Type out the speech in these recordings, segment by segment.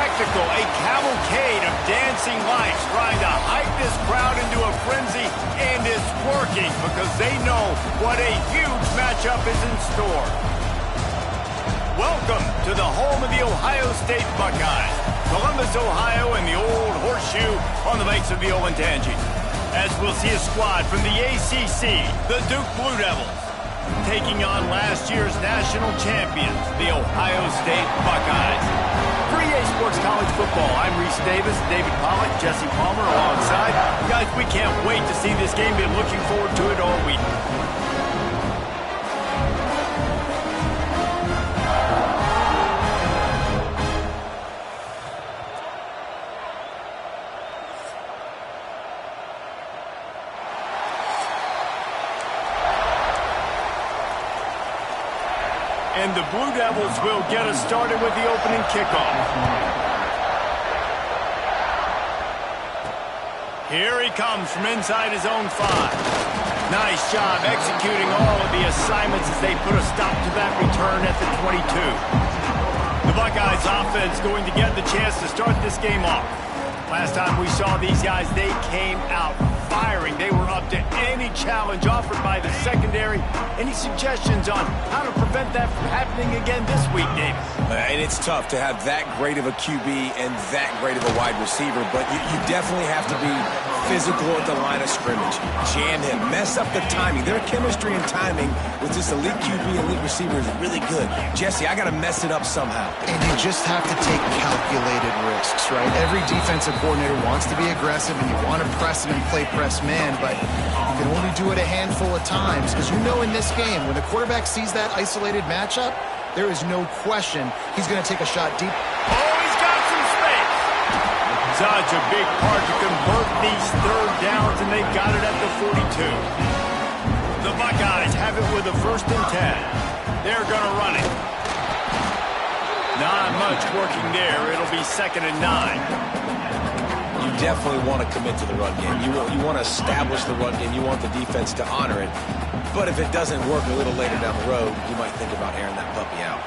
spectacle, a cavalcade of dancing lights trying to hype this crowd into a frenzy, and it's working because they know what a huge matchup is in store. Welcome to the home of the Ohio State Buckeyes, Columbus, Ohio, and the old horseshoe on the banks of the Ncaa. As we'll see a squad from the ACC, the Duke Blue Devils, taking on last year's national champions, the Ohio State Buckeyes. For EA Sports College Football, I'm Reese Davis, David Pollack, Jesse Palmer alongside. Guys, we can't wait to see this game. Been looking forward to it all week. And the Blue Devils will get us started with the opening kickoff. Here he comes from inside his own 5. Nice job executing all of the assignments as they put a stop to that return at the 22. The Buckeyes offense going to get the chance to start this game off. Last time we saw these guys, they came out firing. They were up to any challenge offered by the secondary. Any suggestions on how to prevent that from happening again this week, Davis? And it's tough to have that great of a QB and that great of a wide receiver, but you definitely have to be physical at the line of scrimmage. Jam him, mess up the timing. Their chemistry and timing with this elite QB, elite receiver is really good. Jesse, I got to mess it up somehow. And you just have to take calculated risks, right? Every defensive coordinator wants to be aggressive, and you want to press him and play press man, but you can only do it a handful of times because you know in this game, when the quarterback sees that isolated matchup, there is no question he's going to take a shot deep. Oh, he's got some space. Such a big part to convert these third downs, and they've got it at the 42. The Buckeyes have it with a 1st and 10. They're going to run it. Not much working there. It'll be 2nd and 9. You definitely want to commit to the run game. You want to establish the run game. You want the defense to honor it. But if it doesn't work a little later down the road, you might think about airing that puppy out.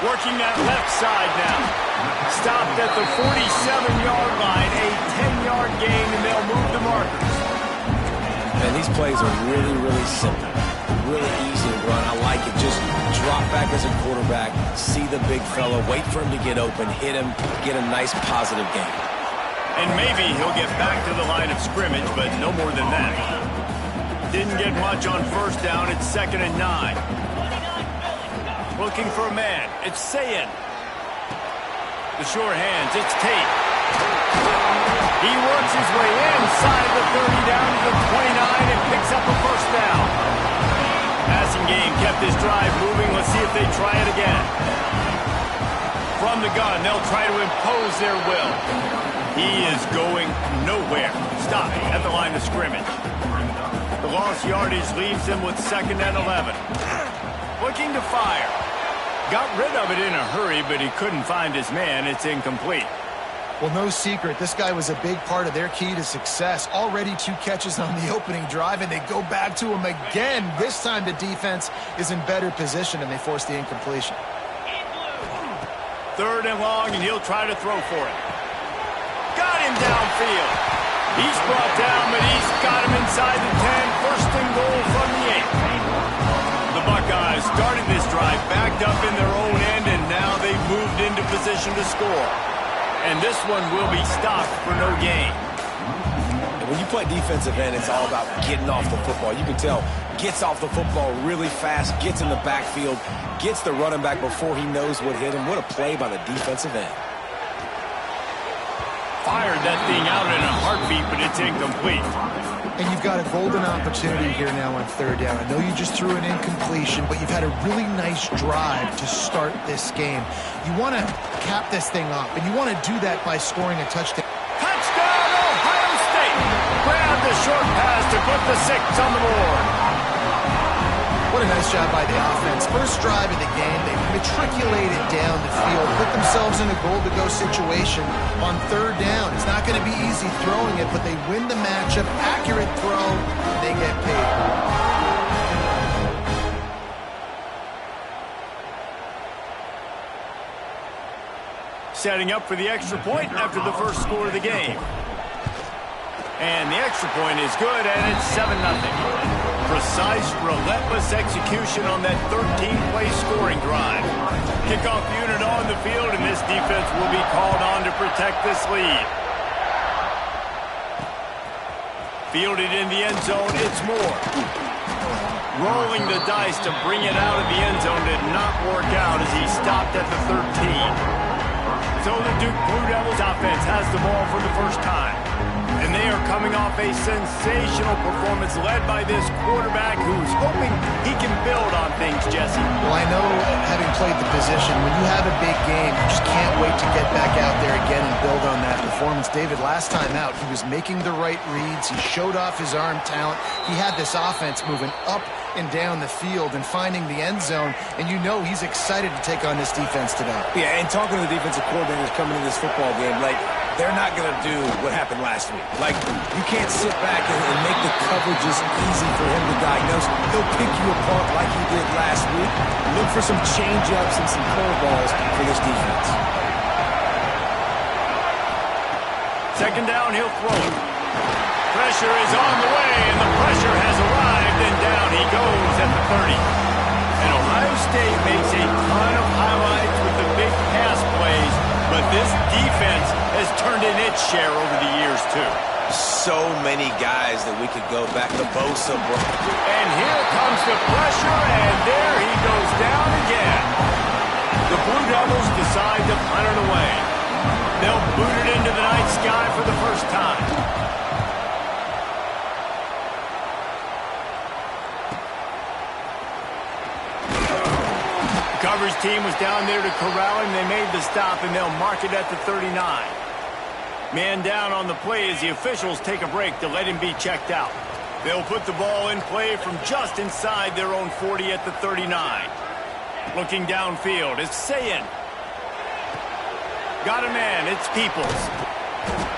Working that left side now. Stopped at the 47-yard line. A 10-yard gain, and they'll move the markers. And these plays are really, really simple. Really easy to run. I like it. Just drop back as a quarterback, see the big fella, wait for him to get open, hit him, get a nice positive gain. And maybe he'll get back to the line of scrimmage, but no more than that. Didn't get much on 1st down. It's 2nd and 9. Looking for a man. It's Sayin. The sure hands. It's Tate. He works his way inside the 30 down to the 29 and picks up a 1st down. Passing game kept this drive moving. Let's see if they try it again. From the gun, they'll try to impose their will. He is going nowhere. Stop at the line of scrimmage. The lost yardage leaves him with 2nd and 11. Looking to fire. Got rid of it in a hurry, but he couldn't find his man. It's incomplete. Well, no secret, this guy was a big part of their key to success. Already 2 catches on the opening drive, and they go back to him again. This time the defense is in better position, and they force the incompletion. 3rd and long, and he'll try to throw for it. Got him downfield. He's brought down, but he's got him inside the 10. 1st and goal from the 8. The Buckeyes started this drive backed up in their own end, and now they've moved into position to score. And this one will be stopped for no gain. And when you play defensive end, it's all about getting off the football. You can tell, gets off the football really fast, gets in the backfield, gets the running back before he knows what hit him. What a play by the defensive end. Fired that thing out in a heartbeat, but it's incomplete. And you've got a golden opportunity here now on 3rd down. I know you just threw an incompletion, but you've had a really nice drive to start this game. You want to cap this thing up, and you want to do that by scoring a touchdown. Touchdown, Ohio State! Grab the short pass to put the 6 on the board. What a nice job by the offense. First drive of the game, they matriculated down the field, put themselves in a goal-to-go situation on 3rd down. It's not going to be easy throwing it, but they win the matchup. Accurate throw, they get paid. Setting up for the extra point after the first score of the game. And the extra point is good, and it's 7-0. Precise, relentless execution on that 13-play scoring drive. Kickoff unit on the field, and this defense will be called on to protect this lead. Fielded in the end zone, it's Moore. Rolling the dice to bring it out of the end zone did not work out as he stopped at the 13. So the Duke Blue Devils offense has the ball for the first time. And they are coming off a sensational performance led by this quarterback who's hoping he can build on things, Jesse. Well, I know, having played the position, when you have a big game, you just can't wait to get back out there again and build on that performance. David, last time out, he was making the right reads. He showed off his arm talent. He had this offense moving up and down the field and finding the end zone, and you know he's excited to take on this defense today. Yeah, and talking to the defensive coordinators coming into this football game, like, they're not going to do what happened last week. Like, you can't sit back and make the coverages easy for him to diagnose. He'll pick you apart like he did last week. Look for some change-ups and some curveballs for this defense. Second down, he'll throw it. Pressure is on the way, and the pressure has arrived, and down he goes at the 30. And Ohio State makes a ton of highlights with the big pass plays, but this defense has turned in its share over the years, too. So many guys that we could go back to Bosa. And here comes the pressure, and there he goes down again. The Blue Devils decide to punt it away. They'll boot it into the night sky for the first time. The coverage team was down there to corral him. They made the stop, and they'll mark it at the 39. Man down on the play as the officials take a break to let him be checked out. They'll put the ball in play from just inside their own 40 at the 39. Looking downfield, it's Ncaa. Got a man, it's Peoples.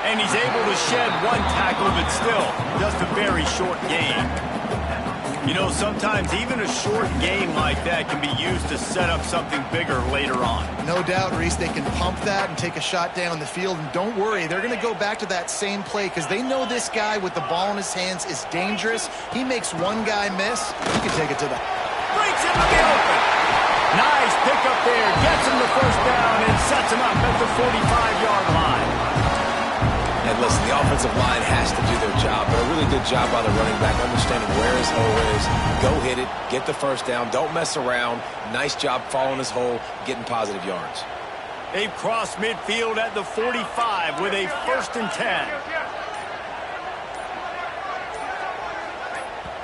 And he's able to shed one tackle, but still, just a very short game. You know, sometimes even a short game like that can be used to set up something bigger later on. No doubt, Reese, they can pump that and take a shot down the field. And don't worry, they're going to go back to that same play because they know this guy with the ball in his hands is dangerous. He makes one guy miss, he can take it to the... Breaks him to the open. Nice pick up there. Gets him the first down and sets him up at the 45-yard line. And listen, the offensive line has to do their job, but a really good job by the running back, understanding where his hole is. Go hit it, get the first down, don't mess around. Nice job following his hole, getting positive yards. They've crossed midfield at the 45 with a 1st and 10.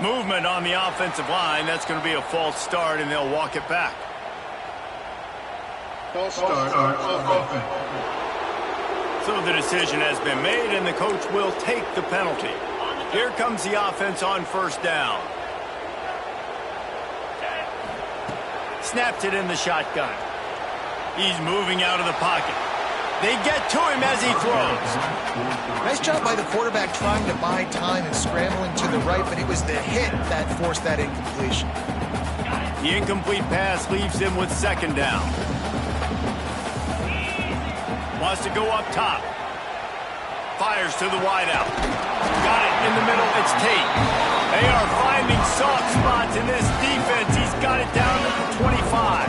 Movement on the offensive line. That's going to be a false start, and they'll walk it back. False start on offense. So the decision has been made, and the coach will take the penalty. Here comes the offense on 1st down. Snapped it in the shotgun. He's moving out of the pocket. They get to him as he throws. Nice job by the quarterback trying to buy time and scrambling to the right, but it was the hit that forced that incompletion. The incomplete pass leaves them with 2nd down. Wants to go up top. Fires to the wideout. Got it in the middle. It's Tate. They are finding soft spots in this defense. He's got it down to the 25.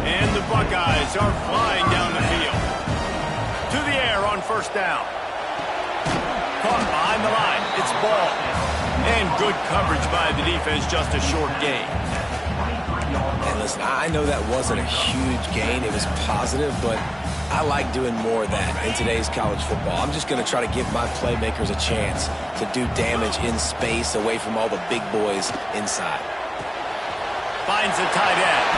And the Buckeyes are flying down the field. To the air on 1st down. Caught behind the line. It's ball. And good coverage by the defense. Just a short gain. And listen, I know that wasn't a huge gain. It was positive, but I like doing more of that in today's college football. I'm just going to try to give my playmakers a chance to do damage in space away from all the big boys inside. Finds the tight end.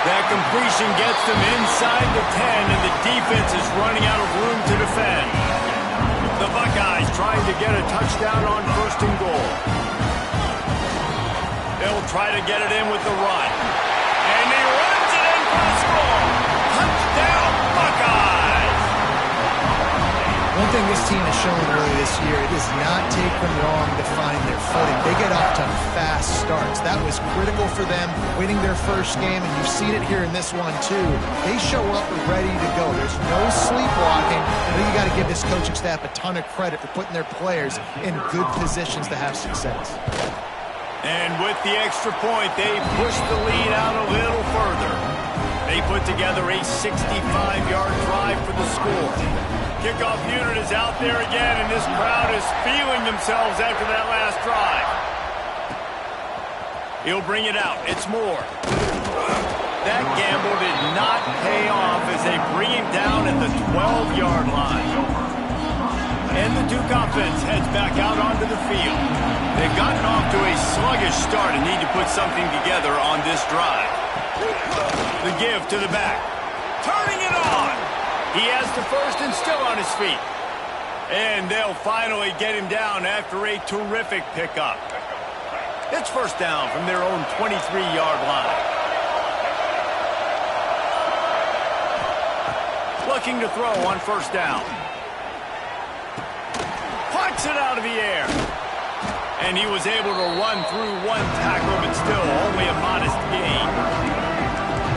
That completion gets them inside the 10, and the defense is running out of room to defend. The Buckeyes trying to get a touchdown on 1st and goal. They'll try to get it in with the run. And he runs it in for the score. Touchdown, Buckeyes! Well, thing this team has shown early this year, it does not take them long to find their footing. They get off to fast starts. That was critical for them winning their first game, and you've seen it here in this one too. They show up ready to go. There's no sleepwalking. I think you got to give this coaching staff a ton of credit for putting their players in good positions to have success. And with the extra point, they push the lead out a little further. They put together a 65-yard drive for the score. Kickoff unit is out there again, and this crowd is feeling themselves after that last drive. He'll bring it out. It's Moore. That gamble did not pay off as they bring him down at the 12-yard line. And the Duke offense heads back out onto the field. They've gotten off to a sluggish start and need to put something together on this drive. The give to the back. Turning it on. He has the first and still on his feet. And they'll finally get him down after a terrific pickup. It's first down from their own 23-yard line. Looking to throw on first down. Punts it out of the air. And he was able to run through one tackle, but still only a modest gain.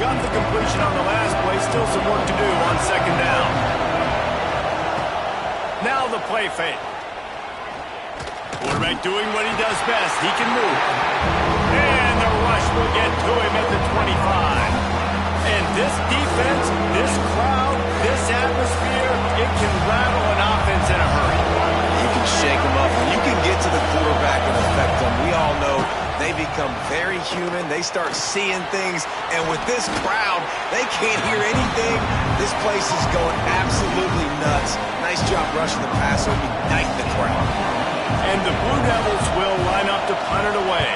Got the completion on the last play. Still some work to do on second down. Now the play fake. Quarterback doing what he does best. He can move. And the rush will get to him at the 25. And this defense, this crowd, this atmosphere, it can rattle an offense in a hurry. You can shake them up. You can get to the quarterback and affect them. We all know they become very human. They start seeing things. And with this crowd, they can't hear anything. This place is going absolutely nuts. Nice job rushing the passer, igniting the crowd. And the Blue Devils will line up to punt it away.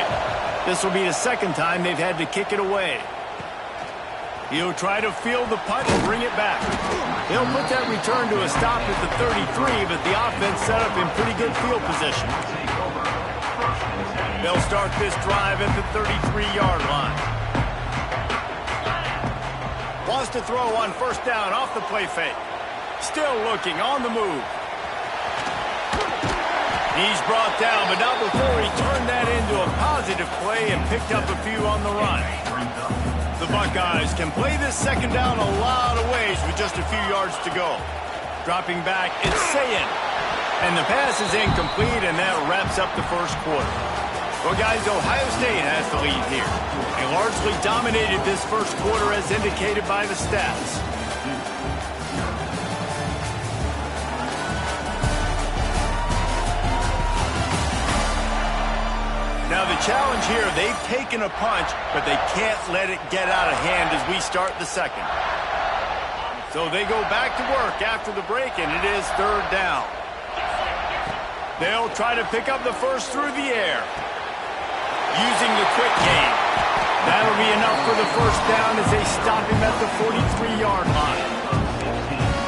This will be the second time they've had to kick it away. He'll try to field the punt and bring it back. He'll put that return to a stop at the 33, but the offense set up in pretty good field position. They'll start this drive at the 33-yard line. Wants to throw on first down off the play fake. Still looking on the move. He's brought down, but not before he turned that into a positive play and picked up a few on the run. The Buckeyes can play this second down a lot of ways with just a few yards to go. Dropping back, it's Ncaa. And the pass is incomplete, and that wraps up the first quarter. Well, guys, Ohio State has the lead here. They largely dominated this first quarter as indicated by the stats. Now the challenge here, they've taken a punch, but they can't let it get out of hand as we start the second. So they go back to work after the break, and it is third down. They'll try to pick up the first through the air. Using the quick game. That'll be enough for the first down as they stop him at the 43-yard line.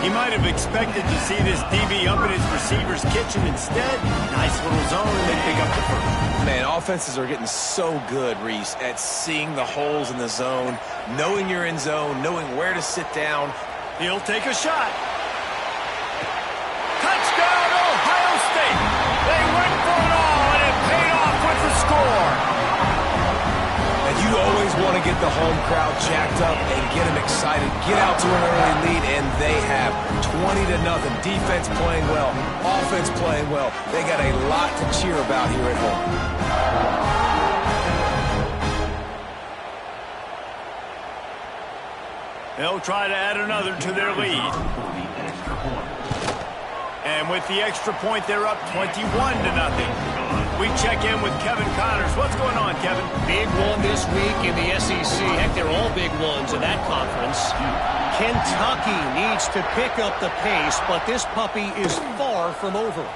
He might have expected to see this DB up in his receiver's kitchen. Instead, nice little zone, and they pick up the first. Man, offenses are getting so good, Reese, at seeing the holes in the zone, knowing you're in zone, knowing where to sit down. He'll take a shot. Touchdown, Ohio State. They went for it all, and it paid off with the score. And you always want to get the home crowd jacked up and get them excited. Get out to an early lead, and they have 20-0. Defense playing well, offense playing well. They got a lot to cheer about here at home. They'll try to add another to their lead. And with the extra point, they're up 21-0. We check in with Kevin Connors. What's going on, Kevin? Big one this week in the SEC. Heck, they're all big ones in that conference. Kentucky needs to pick up the pace, but this puppy is far from over.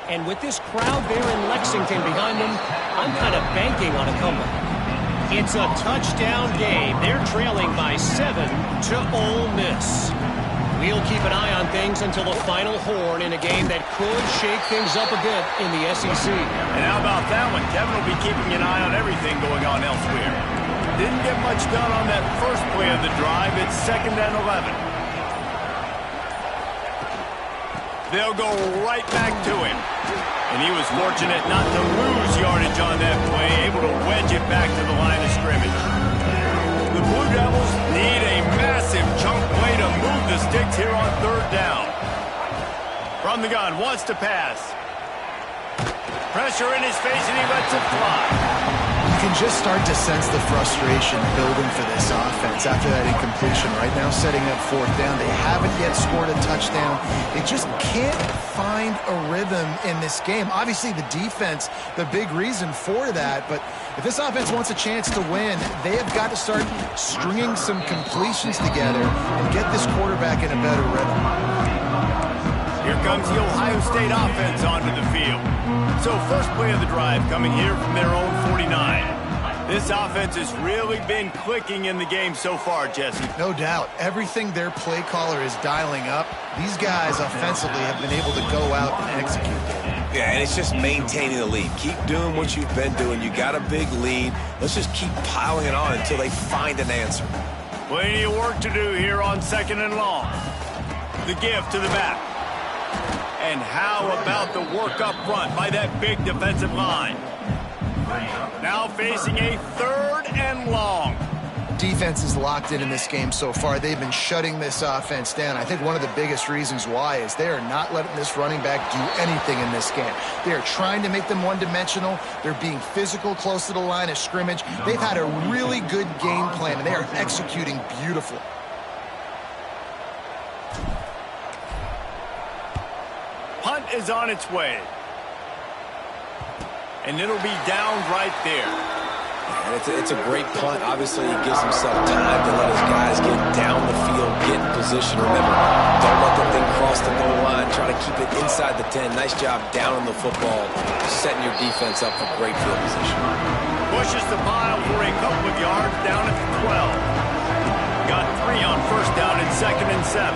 And with this crowd there in Lexington behind them, I'm kind of banking on a comeback. It's a touchdown game. They're trailing by 7 to Ole Miss. We'll keep an eye on things until the final horn in a game that could shake things up a bit in the SEC. And how about that one? Kevin will be keeping an eye on everything going on elsewhere. Didn't get much done on that first play of the drive. It's 2nd and 11. They'll go right back to him. And he was fortunate not to lose yardage on that play, able to wedge it back to the line of scrimmage. The Blue Devils need a massive chunk play to move the sticks here on third down. From the gun, wants to pass. Pressure in his face, and he lets it fly. You can just start to sense the frustration building for this offense after that incompletion. Right now, setting up fourth down. They haven't yet scored a touchdown. They just can't find a rhythm in this game. Obviously, the defense, the big reason for that. But if this offense wants a chance to win, they have got to start stringing some completions together and get this quarterback in a better rhythm. Here comes the Ohio State offense onto the field. So first play of the drive coming here from their own 49. This offense has really been clicking in the game so far, Jesse. No doubt. Everything their play caller is dialing up, these guys offensively have been able to go out and execute. Yeah, and it's just maintaining the lead. Keep doing what you've been doing. You got a big lead. Let's just keep piling it on until they find an answer. Plenty of work to do here on 2nd and long. The give to the back. And how about the work up front by that big defensive line? Now facing a 3rd and long. Defense is locked in this game so far. They've been shutting this offense down. I think one of the biggest reasons why is they are not letting this running back do anything in this game. They are trying to make them one-dimensional. They're being physical close to the line of scrimmage. They've had a really good game plan, and they are executing beautifully. Punt is on its way. And it'll be down right there. And it's a great punt. Obviously, he gives himself time to let his guys get down the field, get in position. Remember, don't let the thing cross the goal line. Try to keep it inside the 10. Nice job down on the football, setting your defense up for great field position. Pushes the pile for a couple of yards down at the 12. Got 3 on first down and 2nd and 7.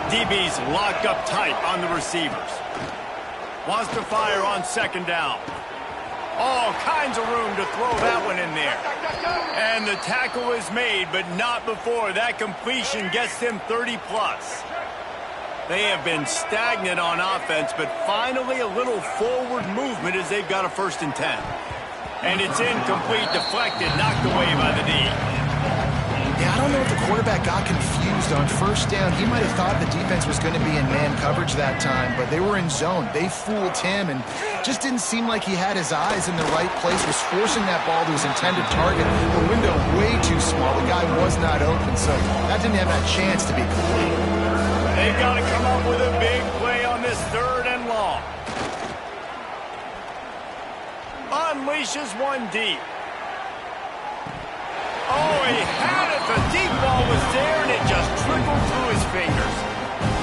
DB's locked up tight on the receivers. Wants to fire on 2nd down. All kinds of room to throw that one in there. And the tackle is made, but not before that completion gets them 30-plus. They have been stagnant on offense, but finally a little forward movement as they've got a 1st and 10. And it's incomplete, deflected, knocked away by the D. Yeah, I don't know if the quarterback got confused on 1st down. He might have thought the defense was going to be in man coverage that time, but they were in zone. They fooled him and just didn't seem like he had his eyes in the right place, was forcing that ball to his intended target. The window way too small. The guy was not open, so that didn't have that chance to be complete. They've got to come up with a big play on this 3rd and long. Unleashes one deep. Oh, he had it. The deep ball was there, and it just trickled through his fingers.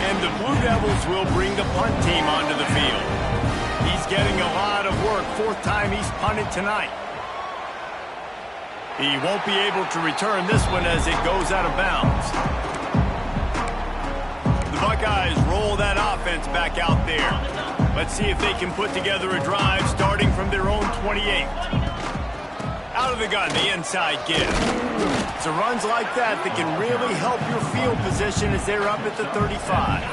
And the Blue Devils will bring the punt team onto the field. He's getting a lot of work. 4th time he's punted tonight. He won't be able to return this one as it goes out of bounds. The Buckeyes roll that offense back out there. Let's see if they can put together a drive starting from their own 28. Out of the gun, the inside give. It's the runs like that that can really help your field position as they're up at the 35.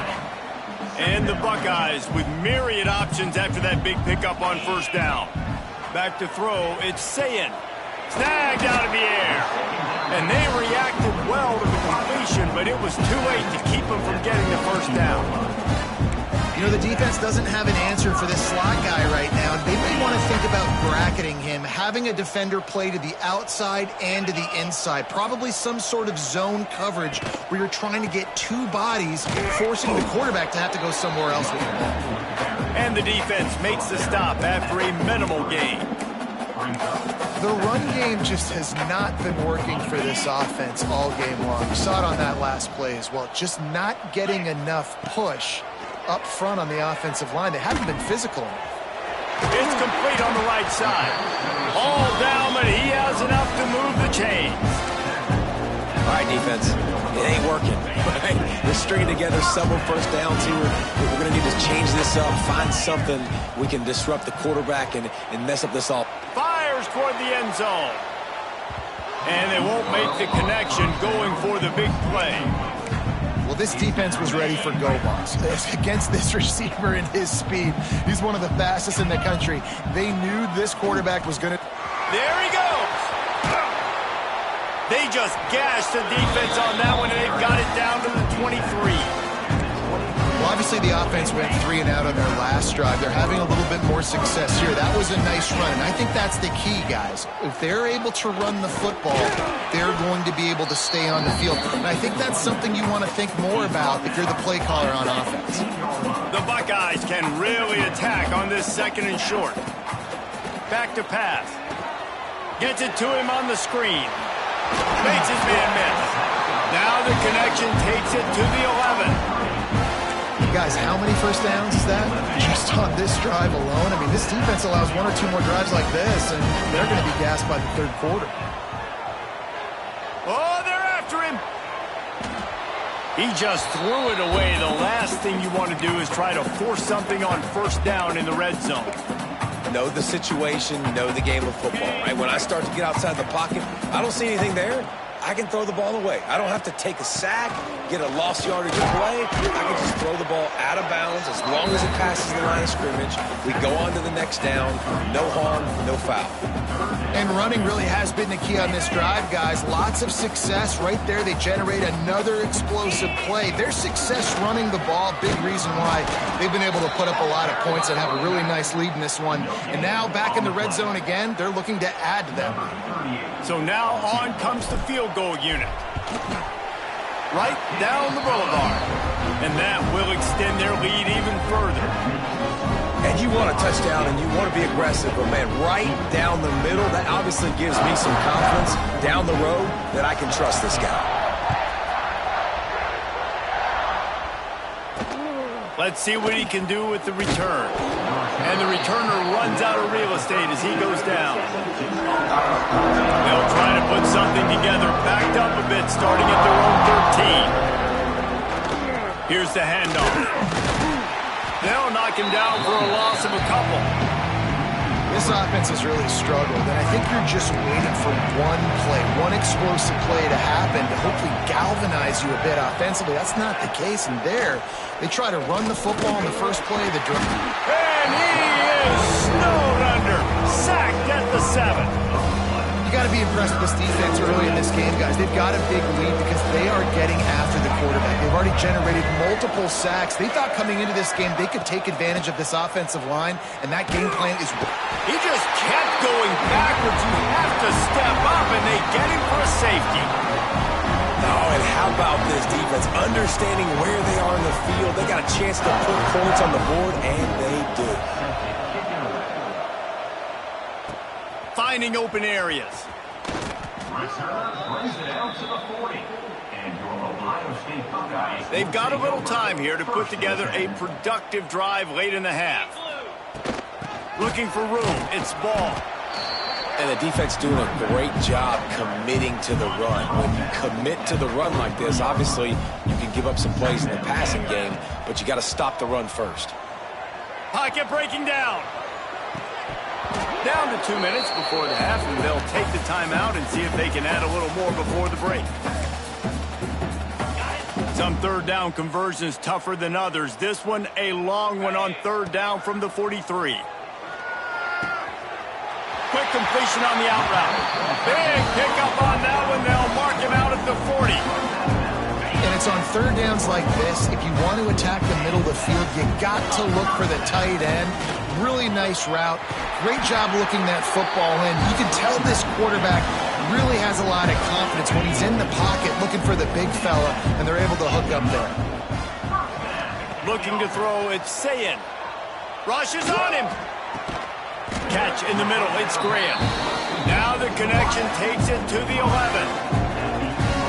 And the Buckeyes with myriad options after that big pickup on 1st down. Back to throw, it's Ncaa. Snagged out of the air. And they reacted well to the completion, but it was too late to keep them from getting the 1st down. You know, the defense doesn't have an answer for this slot guy right now. They may want to think about bracketing him, having a defender play to the outside and to the inside. Probably some sort of zone coverage where you're trying to get 2 bodies, forcing the quarterback to have to go somewhere else with the ball. And the defense makes the stop after a minimal gain. The run game just has not been working for this offense all game long. You saw it on that last play as well. Just not getting enough push up front on the offensive line. They haven't been physical enough. It's complete on the right side. All down, but he has enough to move the chains. All right, defense. It ain't working. We're stringing together several 1st downs here. We're going to need to change this up, find something we can disrupt the quarterback and mess up this all. Fires toward the end zone. And they won't make the connection going for the big play. Well, this defense was ready for go balls. Against this receiver and his speed, he's one of the fastest in the country. They knew this quarterback was going to... There he goes. They just gashed the defense on that one, and they've got it down to the 23. Well, obviously the offense went 3 and out on their last drive. They're having a little bit more success here. That was a nice run, and I think that's the key, guys. If they're able to run the football, they're going to be able to stay on the field. And I think that's something you want to think more about if you're the play caller on offense. The Buckeyes can really attack on this 2nd and short. Back to pass. Gets it to him on the screen. Makes his man miss. Now the connection takes it to the 11. Guys, how many first downs is that? Just on this drive alone. I mean, this defense allows 1 or 2 more drives like this, and they're going to be gassed by the 3rd quarter. Oh, they're after him. He just threw it away. The last thing you want to do is try to force something on 1st down in the red zone. Know the situation, know the game of football, right? When I start to get outside the pocket, I don't see anything there. I can throw the ball away. I don't have to take a sack, get a lost yardage play. I can just throw the ball out of bounds as long as it passes the line of scrimmage. We go on to the next down. No harm, no foul. And running really has been the key on this drive, guys. Lots of success right there. They generate another explosive play. Their success running the ball, big reason why they've been able to put up a lot of points and have a really nice lead in this one. And now back in the red zone again, they're looking to add to that lead. So now on comes the field goal unit. Right down the boulevard. And that will extend their lead even further. And you want a touchdown and you want to be aggressive, but man, right down the middle, that obviously gives me some confidence down the road that I can trust this guy. Let's see what he can do with the return. And the returner runs out of real estate as he goes down. They'll try to put something together, backed up a bit, starting at their own 13. Here's the handoff. They'll knock him down for a loss of a couple. This offense has really struggled, and I think you're just waiting for one play, one explosive play to happen to hopefully galvanize you a bit offensively. That's not the case, and there, they try to run the football in the first play of the drive. And he is snowed under, sacked at the 7. You got to be impressed with this defense early in this game, guys. They've got a big lead because they are getting after the quarterback. They've already generated multiple sacks. They thought coming into this game they could take advantage of this offensive line, and that game plan is... He just kept going backwards. You have to step up, and they get him for a safety. Oh, and how about this defense? Understanding where they are in the field. They got a chance to put points on the board, and they do. Finding open areas. They've got a little time here to put together a productive drive late in the half. Looking for room. It's ball. And the defense doing a great job committing to the run. When you commit to the run like this, obviously you can give up some plays in the passing game, but you got to stop the run first. Pocket breaking down. Down to 2 minutes before the half, and they'll take the timeout and see if they can add a little more before the break. Some 3rd down conversions tougher than others. This one, a long one on 3rd down from the 43. Quick completion on the out route. Big pickup on that one. They'll mark him out at the 40. And it's on 3rd downs like this. If you want to attack the middle of the field, you got to look for the tight end. Really nice route. Great job looking that football in. You can tell this quarterback really has a lot of confidence when he's in the pocket looking for the big fella, and they're able to hook up there. Looking to throw, it's Ncaa. Rushes on him. Catch in the middle, it's Graham. Now the connection takes it to the 11.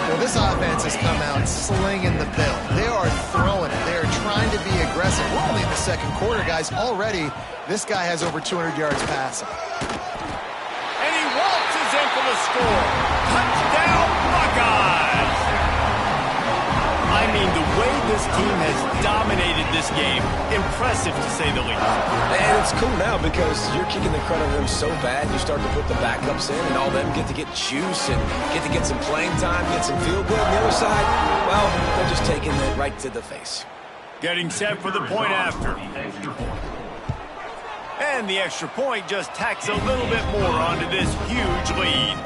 Well, this offense has come out slinging the bill. They are throwing it. They are trying to be aggressive. We're only in the 2nd quarter, guys. Already, this guy has over 200 yards passing. And he waltzes in for the score. Touchdown, Buckeyes! I mean, the way this team has dominated this game. Impressive, to say the least. And it's cool now because you're kicking the crud out of them so bad, you start to put the backups in, and all them get to get juice and get some playing time, get some feel good. And the other side, well, they're just taking it right to the face. Getting set for the point after. And the extra point just tacks a little bit more onto this huge lead.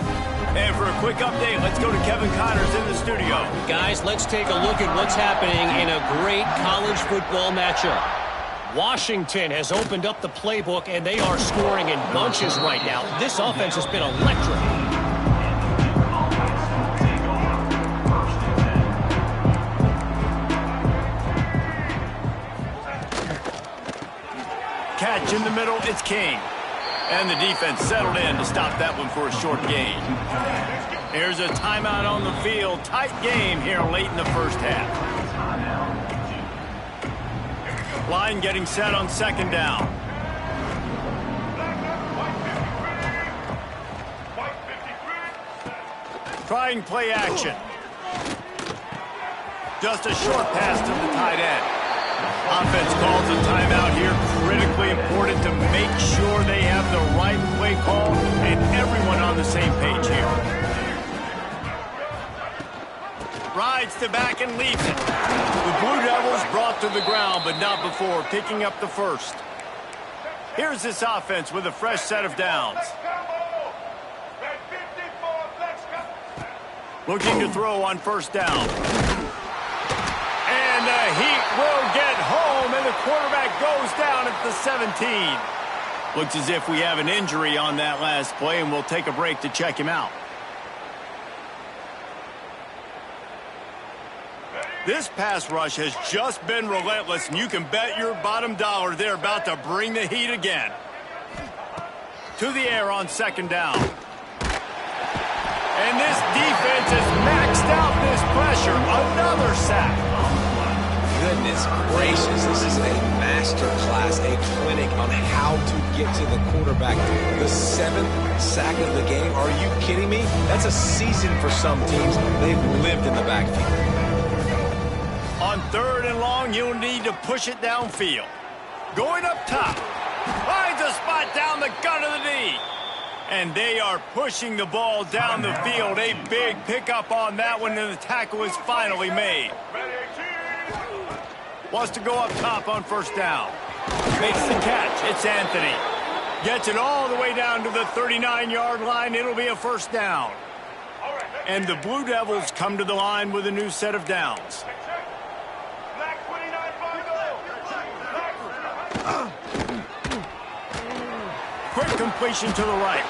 And for a quick update, let's go to Kevin Connors in the studio. Guys, let's take a look at what's happening in a great college football matchup. Washington has opened up the playbook, and they are scoring in bunches right now. This offense has been electric. Catch in the middle, it's King. And the defense settled in to stop that one for a short gain. Here's a timeout on the field. Tight game here late in the first half. Line getting set on second down. Trying play action. Just a short pass to the tight end. Offense calls a timeout here. Critically important to make sure they have the right play call and everyone on the same page here. Rides to back and leaves it. The Blue Devils brought to the ground, but not before picking up the first. Here's this offense with a fresh set of downs. Looking to throw on first down. And the Heat will get home, and the quarterback goes down at the 17. Looks as if we have an injury on that last play, and we'll take a break to check him out. This pass rush has just been relentless, and you can bet your bottom dollar they're about to bring the heat again. To the air on second down. And this defense has maxed out this pressure. Another sack. Goodness gracious, this is a master class, a clinic on how to get to the quarterback. The 7th sack of the game, are you kidding me? That's a season for some teams. They've lived in the backfield. On third and long, you'll need to push it downfield. Going up top. Finds a spot down the gut of the knee. And they are pushing the ball down the field. A big pickup on that one, and the tackle is finally made. Wants to go up top on first down. Makes the catch. It's Anthony. Gets it all the way down to the 39-yard line. It'll be a first down. And the Blue Devils come to the line with a new set of downs. Quick completion to the right.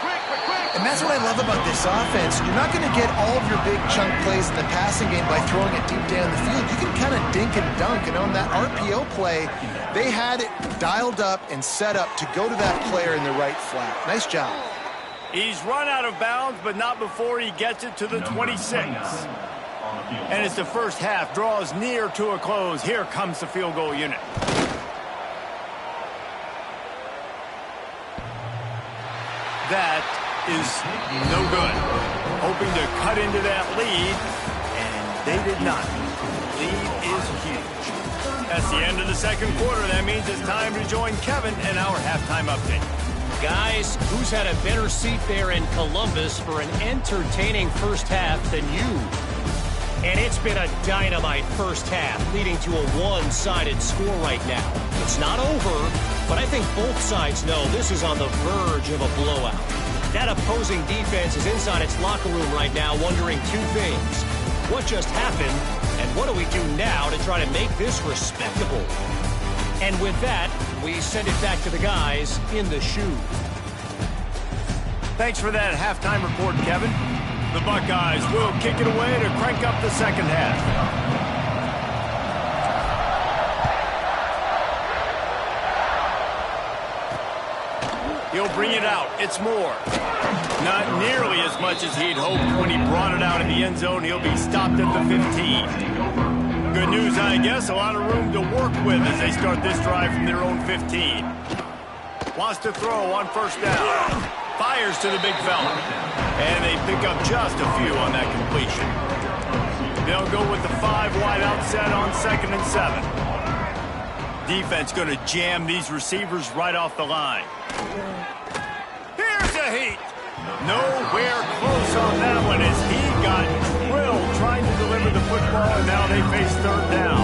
And that's what I love about this offense. You're not going to get all of your big chunk plays in the passing game by throwing it deep down the field. You can kind of dink and dunk. And on that RPO play, they had it dialed up and set up to go to that player in the right flat. Nice job. He's run out of bounds, but not before he gets it to the 26. And as the first half draws near to a close, here comes the field goal unit. That is no good. Hoping to cut into that lead, and they did not. Lead is huge. That's the end of the second quarter. That means it's time to join Kevin in our halftime update. Guys, who's had a better seat there in Columbus for an entertaining first half than you? And it's been a dynamite first half, leading to a one-sided score right now. It's not over, but I think both sides know this is on the verge of a blowout. That opposing defense is inside its locker room right now wondering two things. What just happened, and what do we do now to try to make this respectable? And with that, we send it back to the guys in the shoe. Thanks for that halftime report, Kevin. The Buckeyes will kick it away to crank up the second half. He'll bring it out. It's more. Not nearly as much as he'd hoped when he brought it out in the end zone. He'll be stopped at the 15. Good news, I guess. A lot of room to work with as they start this drive from their own 15. Wants to throw on first down. Fires to the big fella. And they pick up just a few on that completion. They'll go with the 5 wide out set on 2nd and 7. Defense going to jam these receivers right off the line. Here's a heat. Nowhere close on that one as he got drilled trying to deliver the football, and now they face third down.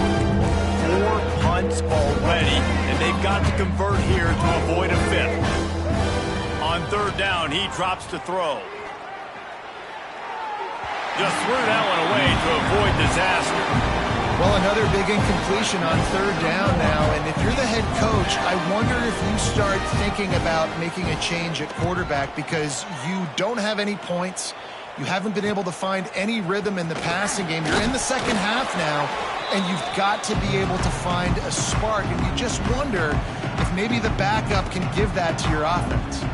4 punts already, and they've got to convert here to avoid a fifth. On third down, he drops to throw. Just threw that one away to avoid disaster. Well, another big incompletion on third down now, and if you're the head coach, I wonder if you start thinking about making a change at quarterback because you don't have any points. You haven't been able to find any rhythm in the passing game. You're in the second half now, and you've got to be able to find a spark, and you just wonder if maybe the backup can give that to your offense.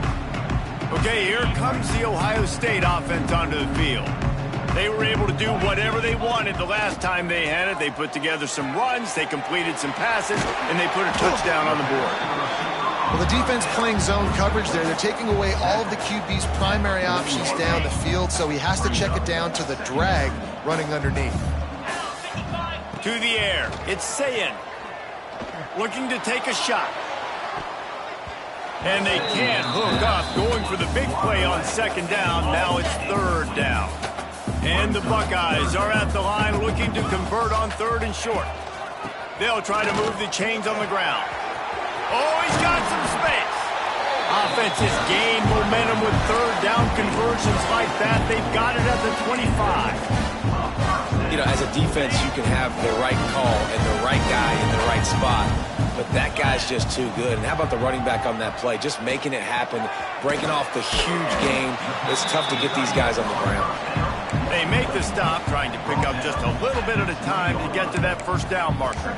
Okay, here comes the Ohio State offense onto the field. They were able to do whatever they wanted the last time they had it. They put together some runs, they completed some passes, and they put a touchdown on the board. Well, the defense playing zone coverage there. They're taking away all of the QB's primary options down the field, so he has to check it down to the drag running underneath. To the air, it's Ncaa. Looking to take a shot. And they can't hook up, going for the big play on second down. Now it's third down. And the Buckeyes are at the line looking to convert on third and short. They'll try to move the chains on the ground. Oh, he's got some space. Offense has gained momentum with third down conversions like that. They've got it at the 25. You know, as a defense, you can have the right call and the right guy in the right spot. But that guy's just too good. And how about the running back on that play? Just making it happen, breaking off the huge game. It's tough to get these guys on the ground. They make the stop, trying to pick up just a little bit at a time to get to that first down marker.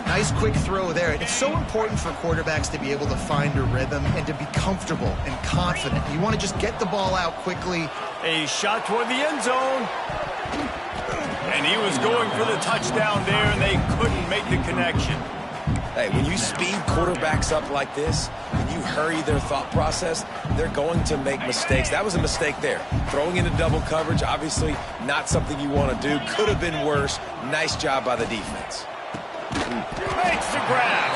Nice quick throw there. It's so important for quarterbacks to be able to find a rhythm and to be comfortable and confident. You want to just get the ball out quickly. A shot toward the end zone. And he was going for the touchdown there, and they couldn't make the connection. Hey, when you speed quarterbacks up like this, when you hurry their thought process, they're going to make mistakes. That was a mistake there. Throwing into double coverage, obviously not something you want to do. Could have been worse. Nice job by the defense. Makes the grab.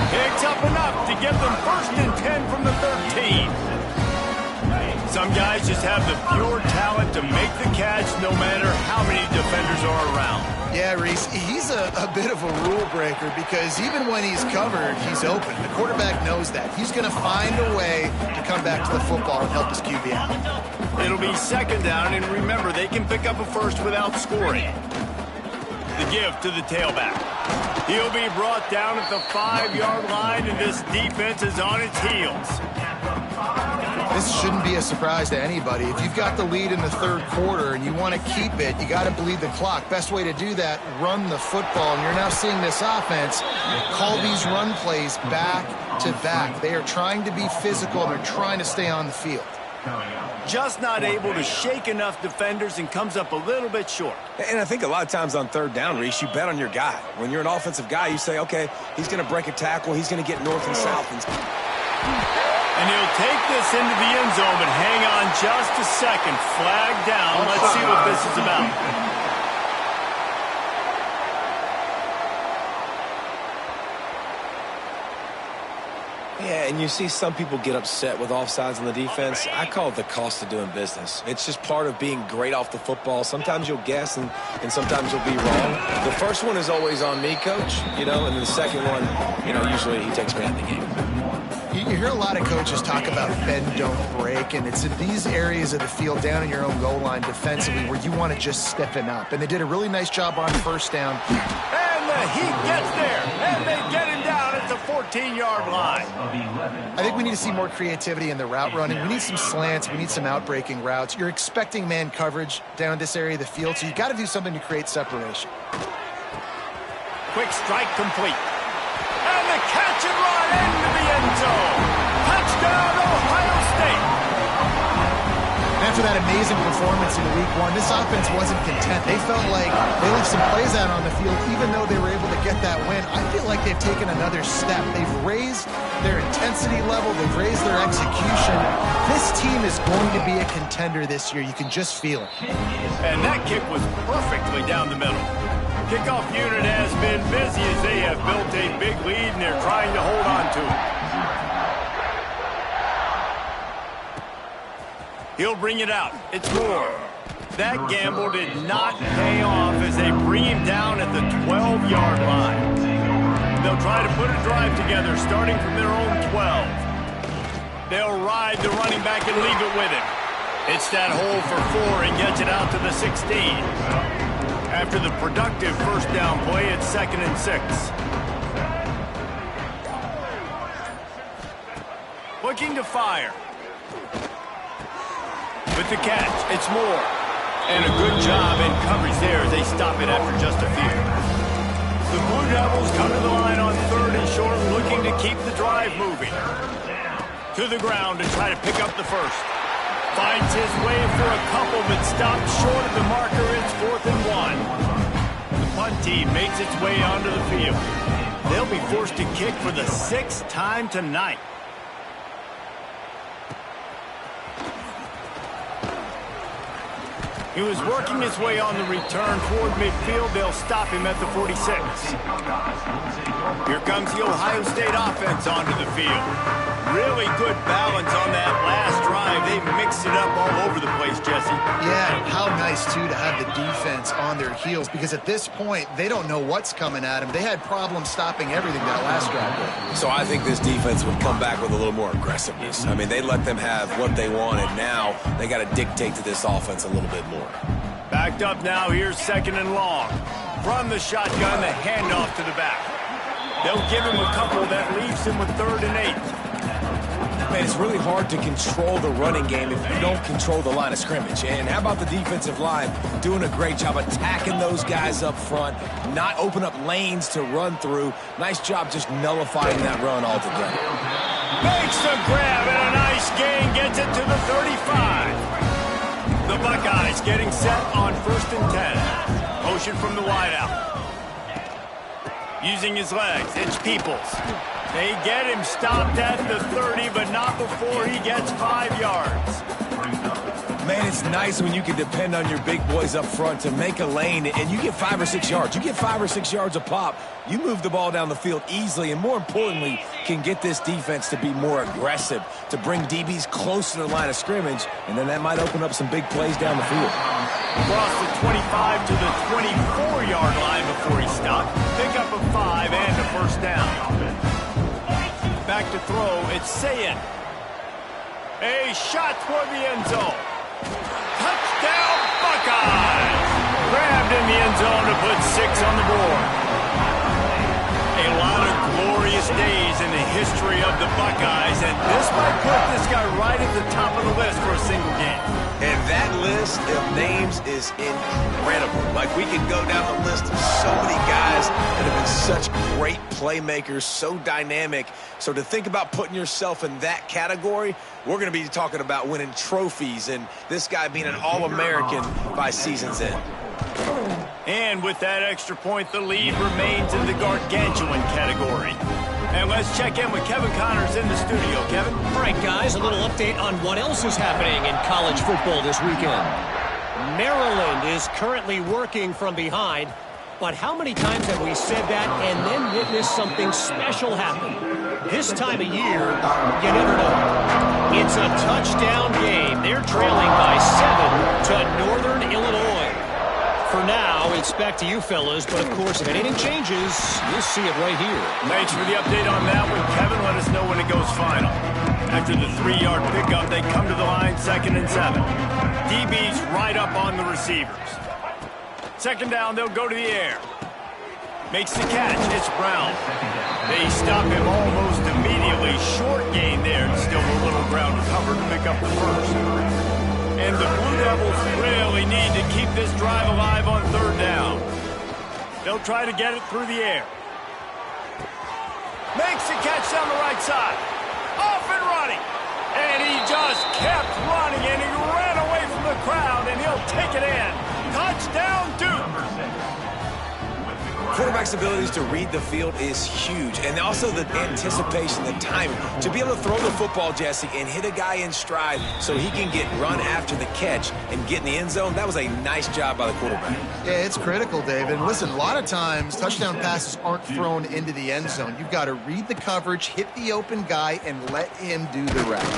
Picks up enough to give them 1st and 10 from the 13. Some guys just have the pure talent to make the catch no matter how many defenders are around. Yeah, Reese, he's a bit of a rule breaker because even when he's covered, he's open. The quarterback knows that. He's going to find a way to come back to the football and help his QB out. It'll be second down, and remember, they can pick up a first without scoring. The give to the tailback. He'll be brought down at the 5-yard line, and this defense is on its heels. This shouldn't be a surprise to anybody. If you've got the lead in the third quarter and you want to keep it, you got to bleed the clock. Best way to do that, run the football. And you're now seeing this offense call these run plays back to back. They are trying to be physical, and they're trying to stay on the field. Just not able to shake enough defenders and comes up a little bit short. And I think a lot of times on third down, Reese, you bet on your guy. When you're an offensive guy, you say, okay, he's going to break a tackle. He's going to get north and south. And he'll take this into the end zone, but hang on just a second. Flag down. Let's see what this is about. Yeah, and you see some people get upset with offsides on the defense. I call it the cost of doing business. It's just part of being great off the football. Sometimes you'll guess, and sometimes you'll be wrong. The first one is always on me, Coach, and then the second one, usually he takes me out of the game. You hear a lot of coaches talk about bend, don't break, and it's in these areas of the field down in your own goal line defensively where you want to just stiffen up. And they did a really nice job on first down. And the Heat gets there, and they get him down at the 14-yard line. I think we need to see more creativity in the route running. We need some slants. We need some out-breaking routes. You're expecting man coverage down this area of the field, so you got to do something to create separation. Quick strike complete. And the catch and run into the end zone. Touchdown, Ohio State. After that amazing performance in week one, this offense wasn't content. They felt like they left some plays out on the field, even though they were able to get that win. I feel like they've taken another step. They've raised their intensity level. They've raised their execution. This team is going to be a contender this year. You can just feel it. And that kick was perfectly down the middle. Kickoff unit has been busy as they have built a big lead and they're trying to hold on to it. He'll bring it out. It's Moore. That gamble did not pay off as they bring him down at the 12-yard line. They'll try to put a drive together starting from their own 12. They'll ride the running back and leave it with him. It's that hole for 4 and gets it out to the 16. After the productive first down play, it's 2nd and 6. Looking to fire. With the catch, it's Moore. And a good job in coverage there as they stop it after just a few. The Blue Devils come to the line on 3rd and short, looking to keep the drive moving. To the ground to try to pick up the first. Finds his way for a couple, but stopped short of the marker. It's 4th and 1. The punt team makes its way onto the field. They'll be forced to kick for the 6th time tonight. He was working his way on the return toward midfield. They'll stop him at the 46. Here comes the Ohio State offense onto the field. Really good balance on that last drive. They mixed it up all over the place, Jesse. Yeah, how nice, too, to have the defense on their heels, because at this point, they don't know what's coming at them. They had problems stopping everything that last drive. So I think this defense would come back with a little more aggressiveness. I mean, they let them have what they wanted. Now they got to dictate to this offense a little bit more. Backed up now, here's 2nd and long. From the shotgun, the handoff to the back. They'll give him a couple that leaves him with 3rd and 8. Man, it's really hard to control the running game if you don't control the line of scrimmage. And how about the defensive line doing a great job attacking those guys up front, not open up lanes to run through. Nice job just nullifying that run altogether. Makes the grab and a nice gain, gets it to the 35. The Buckeyes getting set on 1st and 10. Motion from the wideout. Using his legs, it's Peoples. They get him stopped at the 30, but not before he gets 5 yards. Man, it's nice when you can depend on your big boys up front to make a lane, and you get 5 or 6 yards. You get 5 or 6 yards a pop. You move the ball down the field easily, and more importantly, can get this defense to be more aggressive, to bring DBs close to the line of scrimmage, and then that might open up some big plays down the field. Across the 25 to the 24-yard line before he stopped. Pick up a 5 and a first down. Back to throw, it's Ncaa. A shot toward the end zone. Touchdown, Buckeyes! Grabbed in the end zone to put 6 on the board. A lot of glorious days in the history of the Buckeyes, and this might put this guy right at the top of the list for a single game. And that list of names is incredible. Like, we could go down the list of so many guys that have been such great playmakers, so dynamic. So to think about putting yourself in that category, we're going to be talking about winning trophies and this guy being an All-American by season's end. And with that extra point, the lead remains in the gargantuan category. And let's check in with Kevin Connors in the studio. Kevin? All right, guys, a little update on what else is happening in college football this weekend. Maryland is currently working from behind, but how many times have we said that and then witnessed something special happen? This time of year, you never know. It's a touchdown game. They're trailing by 7 to Northern Illinois. For now, it's back to you fellas, but of course, if anything changes, you'll see it right here. Thanks for the update on that one, Kevin. Let us know when it goes final. After the 3-yard pickup, they come to the line, 2nd and 7. DB's right up on the receivers. 2nd down, they'll go to the air. Makes the catch, it's Brown. They stop him almost immediately. Short gain there, still a little ground to cover to pick up the first. And the Blue Devils really need to keep this drive alive on 3rd down. They'll try to get it through the air. Makes the catch down the right side. Off and running. And he just kept running, and he ran away from the crowd, and he'll take it in. Touchdown, Duke. quarterback's abilities to read the field is huge, and also the anticipation, the timing. To be able to throw the football, Jesse, and hit a guy in stride so he can get run after the catch and get in the end zone, that was a nice job by the quarterback. Yeah, it's critical, David. And listen, a lot of times touchdown passes aren't thrown into the end zone. You've got to read the coverage, hit the open guy, and let him do the rest.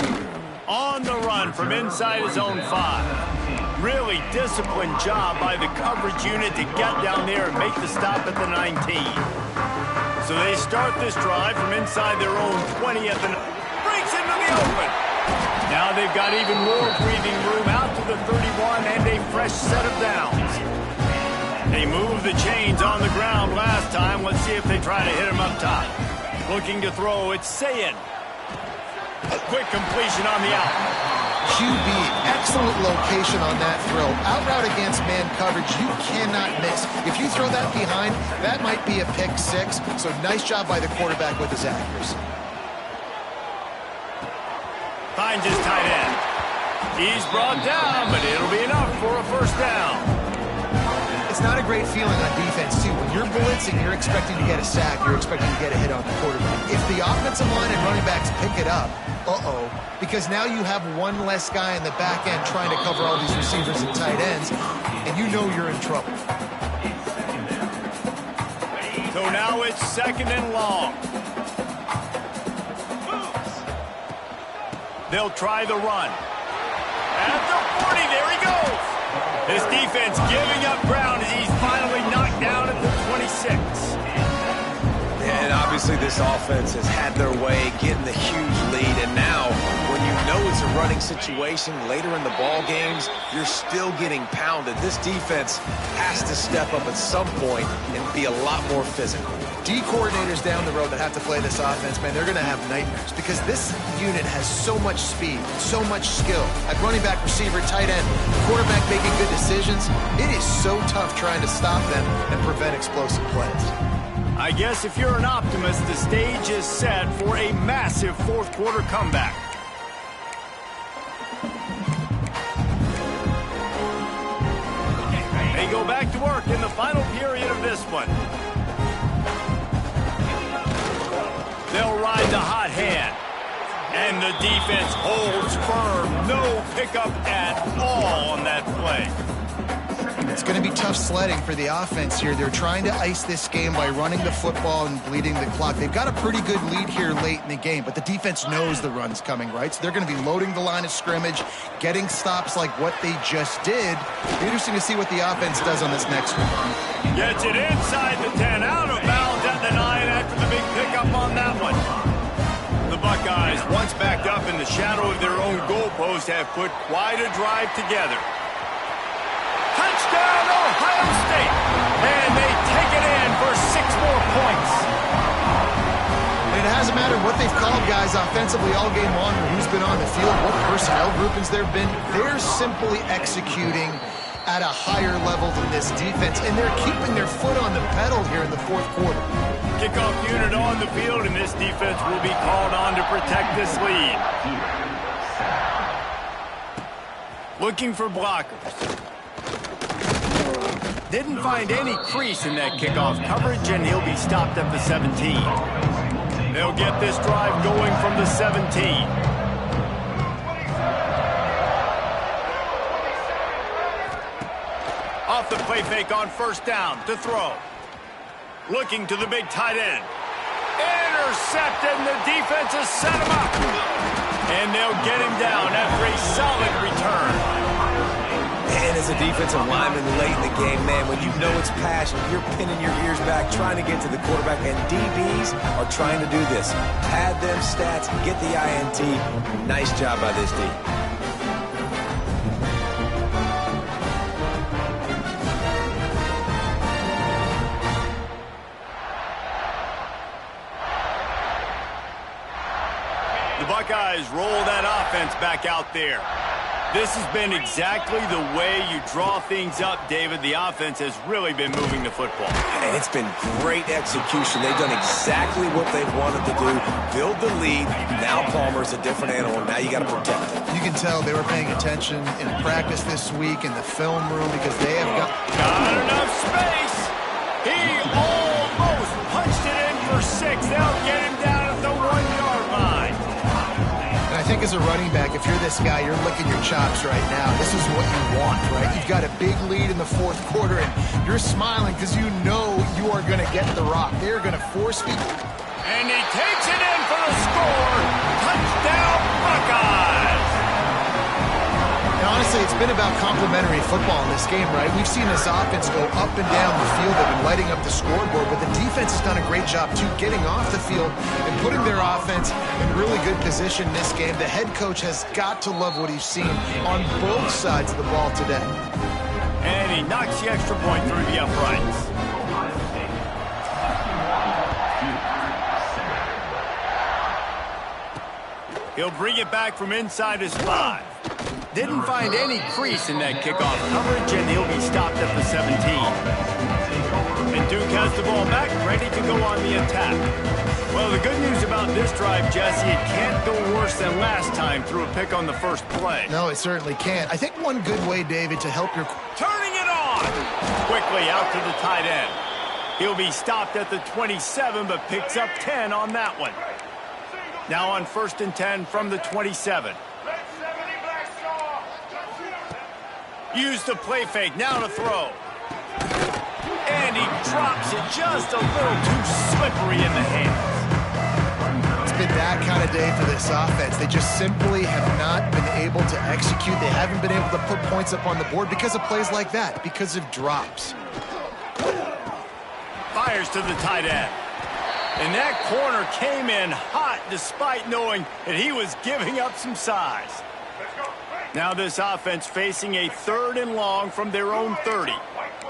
On the run from inside his own 5. Really disciplined job by the coverage unit to get down there and make the stop at the 19. So they start this drive from inside their own 20 at the... breaks into the open. Now they've got even more breathing room out to the 31 and a fresh set of downs. They moved the chains on the ground last time. Let's see if they try to hit him up top. Looking to throw, it's Ncaa. A quick completion on the out. QB, excellent location on that throw. Out route against man coverage, you cannot miss. If you throw that behind, that might be a pick 6. So nice job by the quarterback with his accuracy. Finds his tight end. He's brought down, but it'll be enough for a first down. It's not a great feeling on defense, too. When you're blitzing, you're expecting to get a sack. You're expecting to get a hit on the quarterback. If the offensive line and running backs pick it up, because now you have one less guy in the back end trying to cover all these receivers and tight ends, and you know you're in trouble. So now it's 2nd and long. They'll try the run. At the 40, there he goes. This defense giving up ground as he's finally knocked down at the 26. And obviously this offense has had their way, getting the huge lead. And now, when you know it's a running situation later in the ball games, you're still getting pounded. This defense has to step up at some point and be a lot more physical. D coordinators down the road that have to play this offense, man, they're going to have nightmares because this unit has so much speed, so much skill. At running back, receiver, tight end, quarterback making good decisions. It is so tough trying to stop them and prevent explosive plays. I guess if you're an optimist, the stage is set for a massive fourth-quarter comeback. They go back to work in the final period of this one. They'll ride the hot hand. And the defense holds firm. No pickup at all on that play. It's going to be tough sledding for the offense here. They're trying to ice this game by running the football and bleeding the clock. They've got a pretty good lead here late in the game, but the defense knows the run's coming, right? So they're going to be loading the line of scrimmage, getting stops like what they just did. It'll be interesting to see what the offense does on this next one. Gets it inside the 10, out of bounds at the 9 after the big pickup on that one. The Buckeyes, once backed up in the shadow of their own goalpost, have put quite a drive together. Touchdown, Ohio State! And they take it in for 6 more points. And it hasn't mattered what they've called guys offensively all game long or who's been on the field, what personnel groupings there have been. They're simply executing at a higher level than this defense, and they're keeping their foot on the pedal here in the fourth quarter. Kickoff unit on the field, and this defense will be called on to protect this lead. Looking for blockers. Didn't find any crease in that kickoff coverage, and he'll be stopped at the 17. They'll get this drive going from the 17. Off the play fake on first down to throw. Looking to the big tight end. Intercepted, and the defense has set him up. And they'll get him down after a solid return. And as a defensive lineman late in the game, man, when you know it's passion, you're pinning your ears back, trying to get to the quarterback, and DBs are trying to do this. Pad them stats, get the INT. Nice job by this D. The Buckeyes roll that offense back out there. This has been exactly the way you draw things up, David. The offense has really been moving the football. And it's been great execution. They've done exactly what they've wanted to do. Build the lead. Now Palmer's a different animal. Now you got to protect him. You can tell they were paying attention in practice this week in the film room because they have got enough space. He a running back, if you're this guy, you're licking your chops right now. This is what you want, right? You've got a big lead in the fourth quarter, and you're smiling because you know you are going to get the rock. They're going to force feed. And he takes it in for the score. Touchdown, Buckeyes! And honestly, it's been about complementary football in this game, right? We've seen this offense go up and down the field. They've been lighting up the scoreboard, but the defense has done a great job, too, getting off the field and putting their offense in really good position in this game. The head coach has got to love what he's seen on both sides of the ball today. And he knocks the extra point through the uprights. He'll bring it back from inside his 5. Didn't find any crease in that kickoff coverage, and he'll be stopped at the 17. And Duke has the ball back, ready to go on the attack. Well, the good news about this drive, Jesse, it can't go worse than last time through a pick on the first play. No, it certainly can't. I think one good way, David, to help your... Turning it on! Quickly out to the tight end. He'll be stopped at the 27, but picks up 10 on that one. Now on 1st and 10 from the 27. Use the play fake, now to throw. And he drops it just a little too slippery in the hands. It's been that kind of day for this offense. They just simply have not been able to execute. They haven't been able to put points up on the board because of plays like that, because of drops. Fires to the tight end. And that corner came in hot despite knowing that he was giving up some size. Now this offense facing a 3rd and long from their own 30.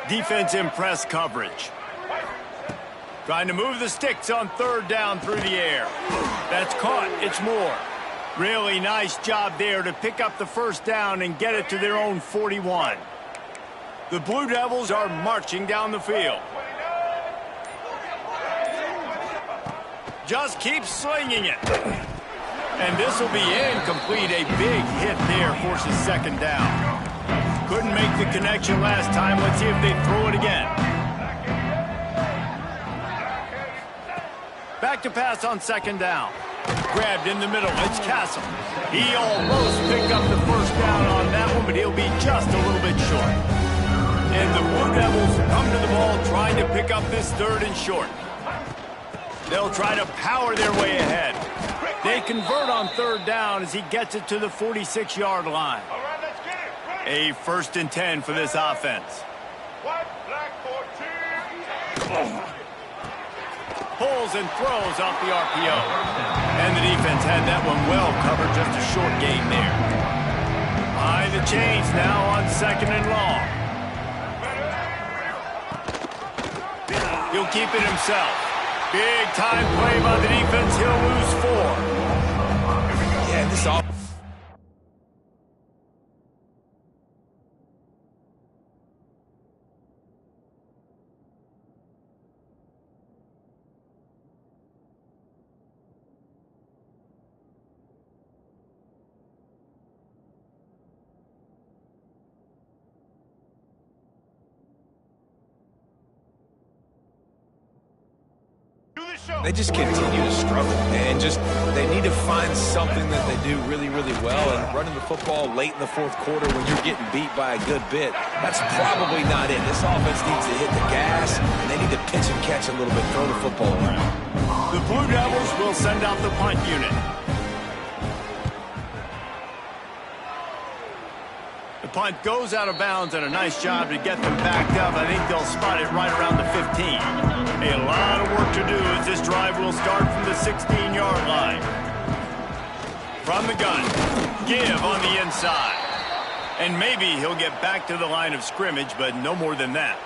Defense in press coverage. Trying to move the sticks on 3rd down through the air. That's caught. It's Moore. Really nice job there to pick up the 1st down and get it to their own 41. The Blue Devils are marching down the field. Just keep slinging it. And this will be incomplete. A big hit there forces 2nd down. Couldn't make the connection last time. Let's see if they throw it again. Back to pass on 2nd down. Grabbed in the middle. It's Castle. He almost picked up the 1st down on that one, but he'll be just a little bit short. And the Blue Devils come to the ball trying to pick up this 3rd and short. They'll try to power their way ahead. They convert on 3rd down as he gets it to the 46-yard line. A 1st and 10 for this offense. Pulls and throws off the RPO. And the defense had that one well covered, just a short gain there. Behind the chains now on 2nd and long. He'll keep it himself. Big time play by the defense. He'll lose 4. Yeah, this all. They just continue to struggle, and they need to find something that they do really, really well. And running the football late in the 4th quarter when you're getting beat by a good bit, that's probably not it. This offense needs to hit the gas, and they need to pitch and catch a little bit, throw the football around. The Blue Devils will send out the punt unit. The punt goes out of bounds, and a nice job to get them backed up. I think they'll spot it right around the 15. A lot of work to do as this drive will start from the 16-yard line. From the gun, give on the inside. And maybe he'll get back to the line of scrimmage, but no more than that.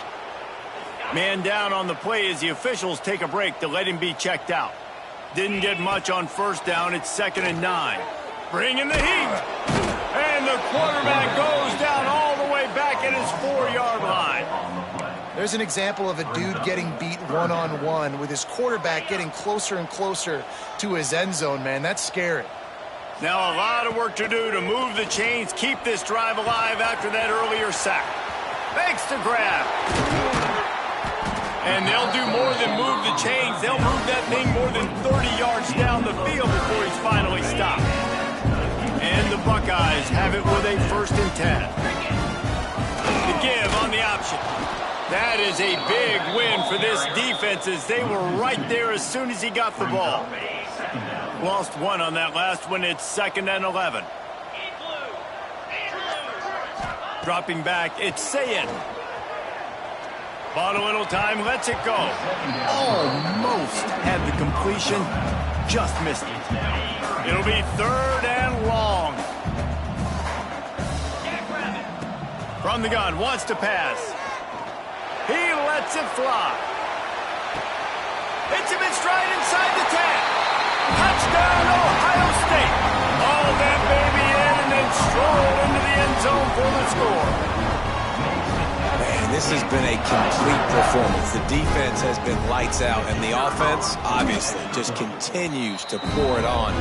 Man down on the play as the officials take a break to let him be checked out. Didn't get much on 1st down. It's 2nd and 9. Bring in the heat. And the quarterback goes down all the way back at his 4-yard line. There's an example of a dude getting beat one-on-one with his quarterback getting closer and closer to his end zone, man. That's scary. Now a lot of work to do to move the chains, keep this drive alive after that earlier sack. Thanks to grab. And they'll do more than move the chains. They'll move that thing more than 30 yards down the field before he's finally stopped. Buckeyes have it with a 1st and 10. The give on the option. That is a big win for this defense as they were right there as soon as he got the ball. Lost one on that last one. It's 2nd and 11. Dropping back, it's Ncaa. Bought a little time, lets it go. Almost had the completion, just missed it. It'll be 3rd and long. From the gun, wants to pass. He lets it fly. Hits him in stride inside the 10. Touchdown, Ohio State. All that baby in and then stroll into the end zone for the score. Man, this has been a complete performance. The defense has been lights out, and the offense, obviously, just continues to pour it on.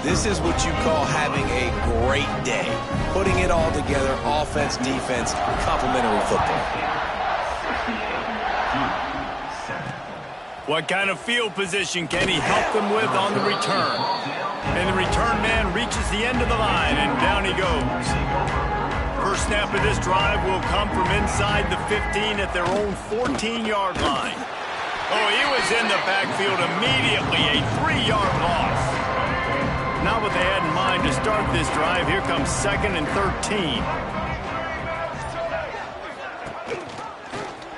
This is what you call having a great day. Putting it all together, offense, defense, complementary football. What kind of field position can he help them with on the return? And the return man reaches the end of the line, and down he goes. First snap of this drive will come from inside the 15 at their own 14-yard line. Oh, he was in the backfield immediately, a 3-yard loss. Not what they had in mind to start this drive. Here comes 2nd and 13.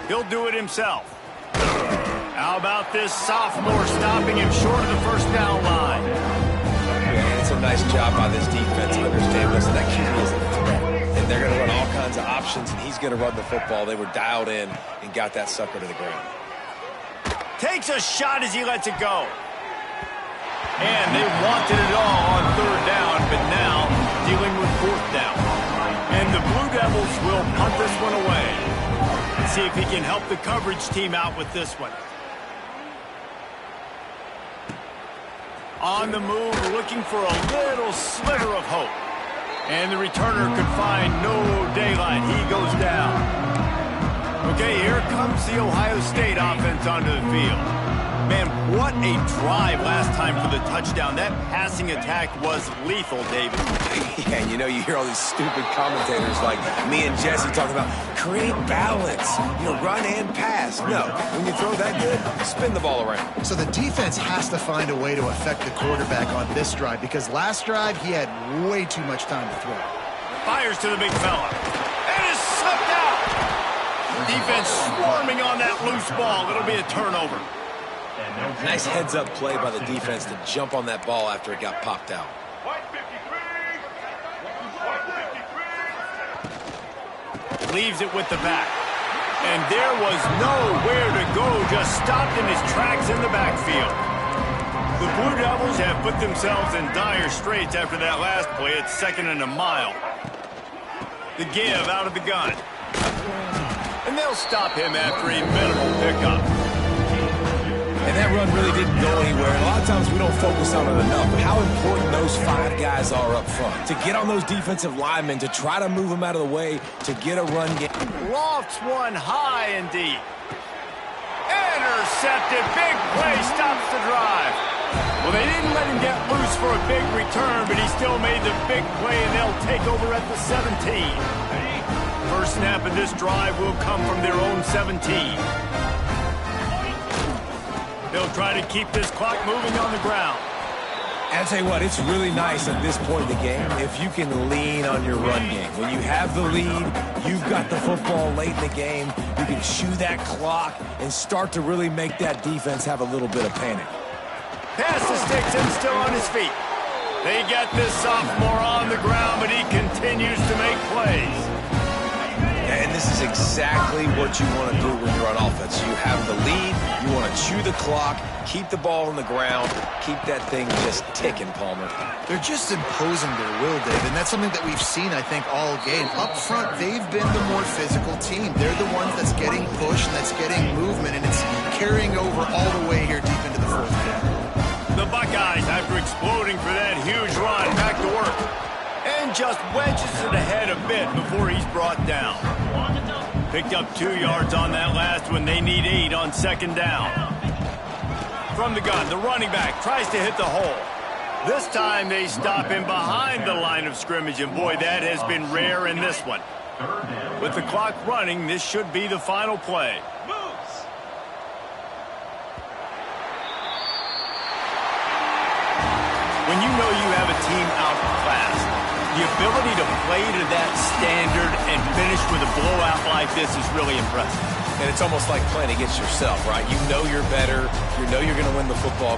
He'll do it himself. How about this sophomore stopping him short of the 1st down line? Yeah, it's a nice job by this defense to understand this. That QB is a threat. And they're going to run all kinds of options, and he's going to run the football. They were dialed in and got that sucker to the ground. Takes a shot as he lets it go. And they wanted it all on 3rd down, but now dealing with 4th down. And the Blue Devils will punt this one away. Let's see if he can help the coverage team out with this one. On the move, looking for a little sliver of hope. And the returner could find no daylight. He goes down. Okay, here comes the Ohio State offense onto the field. Man, what a drive last time for the touchdown. That passing attack was lethal, David. Yeah, and you hear all these stupid commentators like me and Jesse talking about create balance, run and pass. No, when you throw that good, spin the ball around. So the defense has to find a way to affect the quarterback on this drive because last drive he had way too much time to throw. Fires to the big fella. And is slipped out. Defense swarming on that loose ball. It'll be a turnover. Nice heads-up play by the defense to jump on that ball after it got popped out. Leaves it with the back. And there was nowhere to go, just stopped in his tracks in the backfield. The Blue Devils have put themselves in dire straits after that last play. It's 2nd and a mile. The give out of the gun. And they'll stop him after a minimal pickup. And that run really didn't go anywhere. And a lot of times we don't focus on it enough. But how important those 5 guys are up front. To get on those defensive linemen, to try to move them out of the way, to get a run game. Lofts one high and deep. Intercepted. Big play stops the drive. Well, they didn't let him get loose for a big return, but he still made the big play, and they'll take over at the 17. First snap of this drive will come from their own 17. They'll try to keep this clock moving on the ground. And I'll tell you what, it's really nice at this point in the game if you can lean on your run game. When you have the lead, you've got the football late in the game, you can chew that clock and start to really make that defense have a little bit of panic. Pass the sticks and still on his feet. They get this sophomore on the ground, but he continues to make plays. And this is exactly what you want to do when you're on offense. You have the lead, you want to chew the clock, keep the ball on the ground, keep that thing just ticking, Palmer. They're just imposing their will, David, and that's something that we've seen, I think, all game. Up front, they've been the more physical team. They're the ones that's getting pushed and that's getting movement, and it's carrying over all the way here deep into the 4th quarter. The Buckeyes, after exploding for that huge run, back to work. And just wedges it ahead a bit before he's brought down. Picked up 2 yards on that last one. They need 8 on 2nd down. From the gun, the running back tries to hit the hole. This time they stop him behind the line of scrimmage, and boy, that has been rare in this one. With the clock running, this should be the final play. When you know you have a team outclassed, the ability to play to that standard and finish with a blowout like this is really impressive. And it's almost like playing against yourself, right? You know you're better. You know you're going to win the football